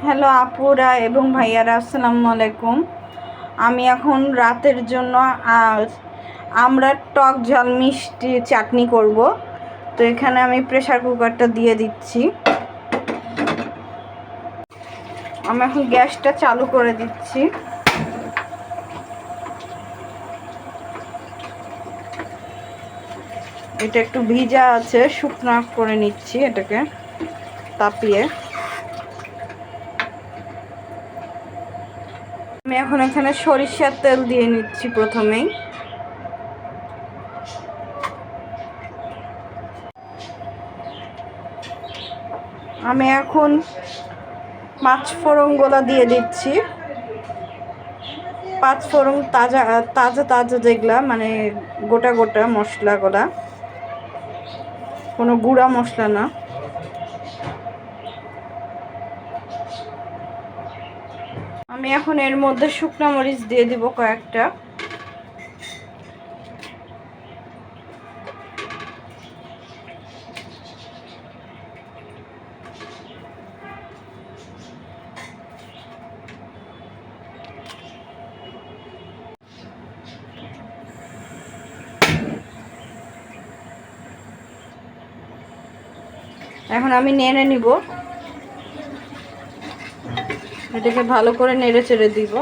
Hello আপুরা এবং ভাইয়ারা, আসসালামু আলাইকুম। আমি এখন রাতের জন্য আমরা টক ঝাল মিষ্টি চাটনি করব। তো এখানে আমি প্রেসার কুকারটা দিয়ে দিচ্ছি। আমি এখন গ্যাসটা চালু করে দিচ্ছি। এটা একটু ভিজা আছে, শুকনো করে নিচ্ছি এটাকে তাপিয়ে। আমি এখন এখানে সরিষার তেল দিয়ে নিচ্ছি প্রথমেই। আমি এখন পাঁচফোড়নগুলো দিয়ে দিচ্ছি। পাঁচফোড়ন তাজা তাজা তাজা যেগুলা, মানে গোটা গোটা মশলাগুলা, কোনো গুঁড়া মশলা না। আমি এখন এর মধ্যে শুকনো মরিচ দিয়ে দিব কয়েকটা। এখন আমি নেড়ে নিব, এটাকে ভালো করে নেড়ে চেড়ে দিব।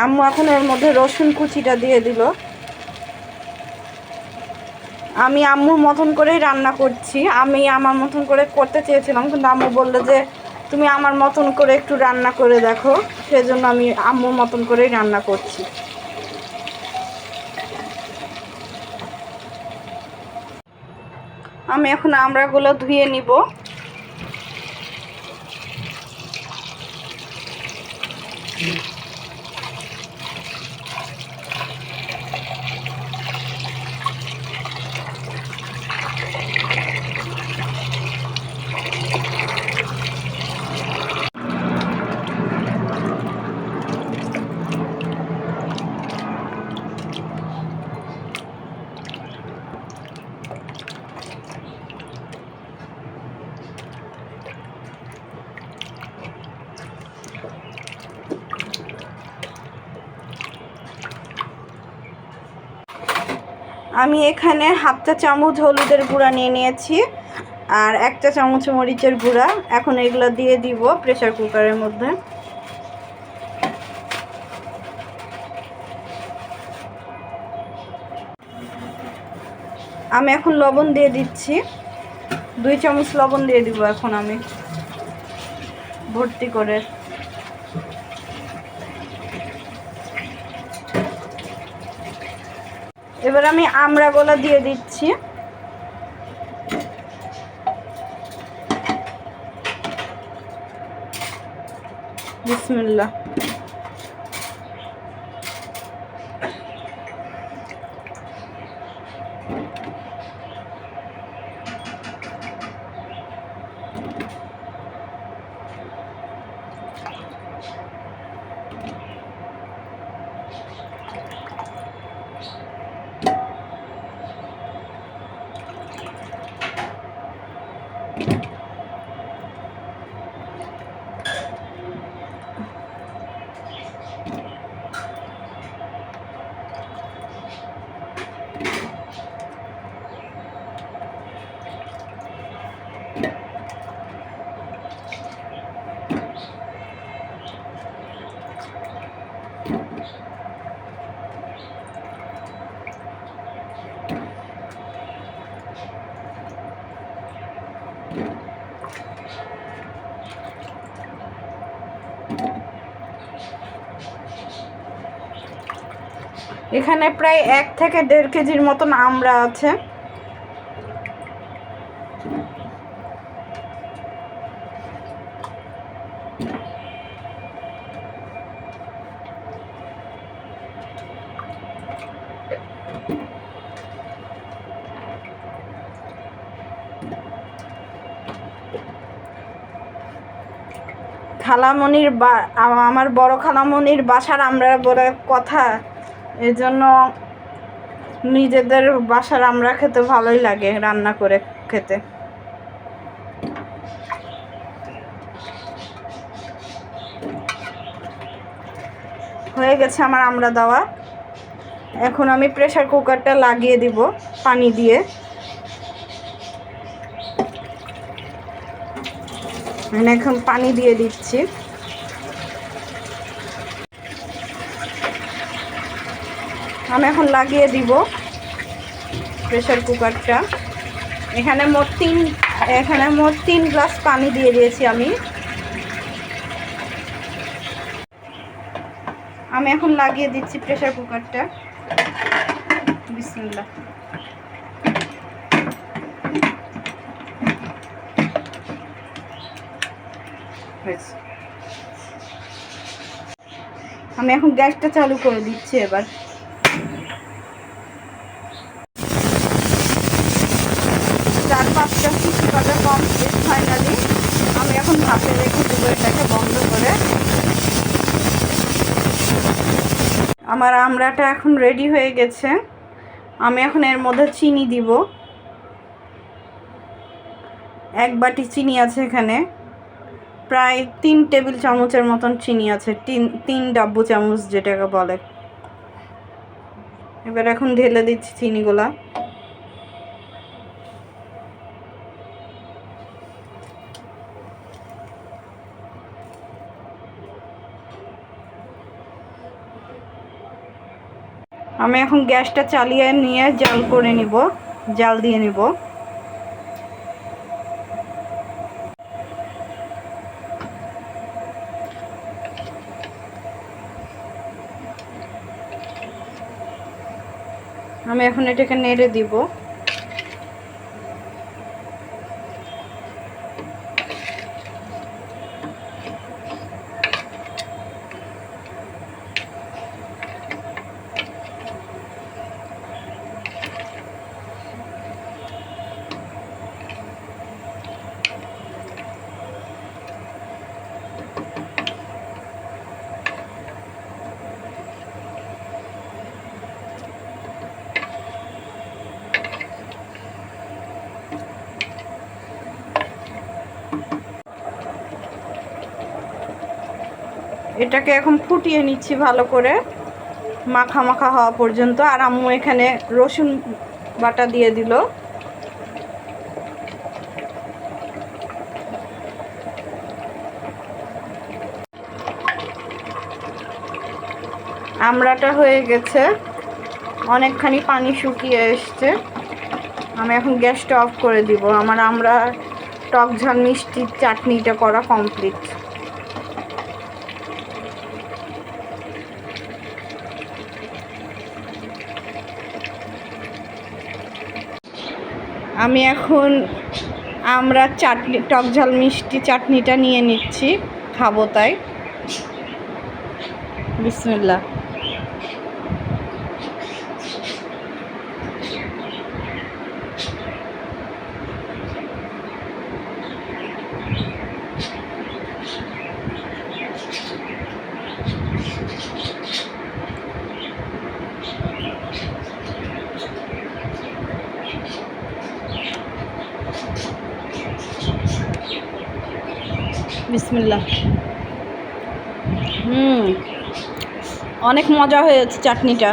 আম্মু এখন এর মধ্যে রসুন কুচিটা দিয়ে দিল। আমি আম্মুর মতন করেই রান্না করছি। আমি আমার মতন করে করতে চেয়েছিলাম, কিন্তু আম্মু বললো যে তুমি আমার মতন করে একটু রান্না করে দেখো, সেজন্য আমি আম্মুর মতন করেই রান্না করছি। আমি এখন আমড়াগুলো ধুয়ে নিব। আমি এখানে হাফ চা চামচ হলুদের গুঁড়া নিয়ে নিয়েছি আর 1 চা চামচ মরিচের গুঁড়া। এখন এগুলো দিয়ে দিব প্রেসার কুকারের মধ্যে। আমি এখন লবণ দিয়ে দিচ্ছি, 2 চামচ লবণ দিয়ে দিব এখন আমি ভর্তি করে। এবার আমি আমড়াগুলো দিয়ে দিচ্ছি। বিসমিল্লাহ। এখানে প্রায় 1 থেকে 1.5 কেজির মতন আমড়া আছে। খালামণির আমার বড় খালামণির বাসার আমরা বলে কথা, এজন্য নিজেদের বাসার আমরা খেতে ভালোই লাগে রান্না করে খেতে। হয়ে গেছে আমার আমড়া দেওয়া। এখন আমি প্রেসার কুকারটা লাগিয়ে দিব পানি দিয়ে। এখন পানি দিয়ে দিচ্ছি। আমি এখন লাগিয়ে দিব প্রেসার কুকারটা। এখানে মোট 3 গ্লাস পানি দিয়ে দিয়েছি আমি এখন লাগিয়ে দিচ্ছি প্রেসার কুকারটা। বিসমিল্লাহ। আমি এখন গ্যাসটা চালু করে দিচ্ছি। এবার 4-5টা সিটি কাটা কমপ্লিট। ফাইনালি আমি এখন ভাপে রেখে দেবো এটাকে বন্ধ করে। আমার আমড়াটা এখন রেডি হয়ে গেছে। আমি এখন এর মধ্যে চিনি দিব। 1 বাটি চিনি আছে এখানে। প্রায় 3 টেবিল চামচের মতন চিনি আছে, 3 ডাব্বু চামচ যেটাকে বলে। এবার এখন ঢেলে দিচ্ছি চিনিগুলা। আমি এখন গ্যাসটা চালিয়ে নিয়ে জাল দিয়ে নিব। আমি এখন এটাকে নেড়ে দিব। এটাকে এখন ফুটিয়ে নিচ্ছি ভালো করে, মাখা মাখা হওয়া পর্যন্ত। আর আম্মু এখানে রসুন বাটা দিয়ে দিল। আমড়াটা হয়ে গেছে, অনেকখানি পানি শুকিয়ে এসছে। আমি এখন গ্যাসটা অফ করে দিব। আমার আমড়া টক ঝাল মিষ্টির চাটনিটা করা কমপ্লিট। আমি এখন টক ঝাল মিষ্টি চাটনিটা নিয়ে নিচ্ছি, খাবো তাই। বিসমিল্লাহ। বিসমিল্লাহ। অনেক মজা হয়েছে চাটনিটা।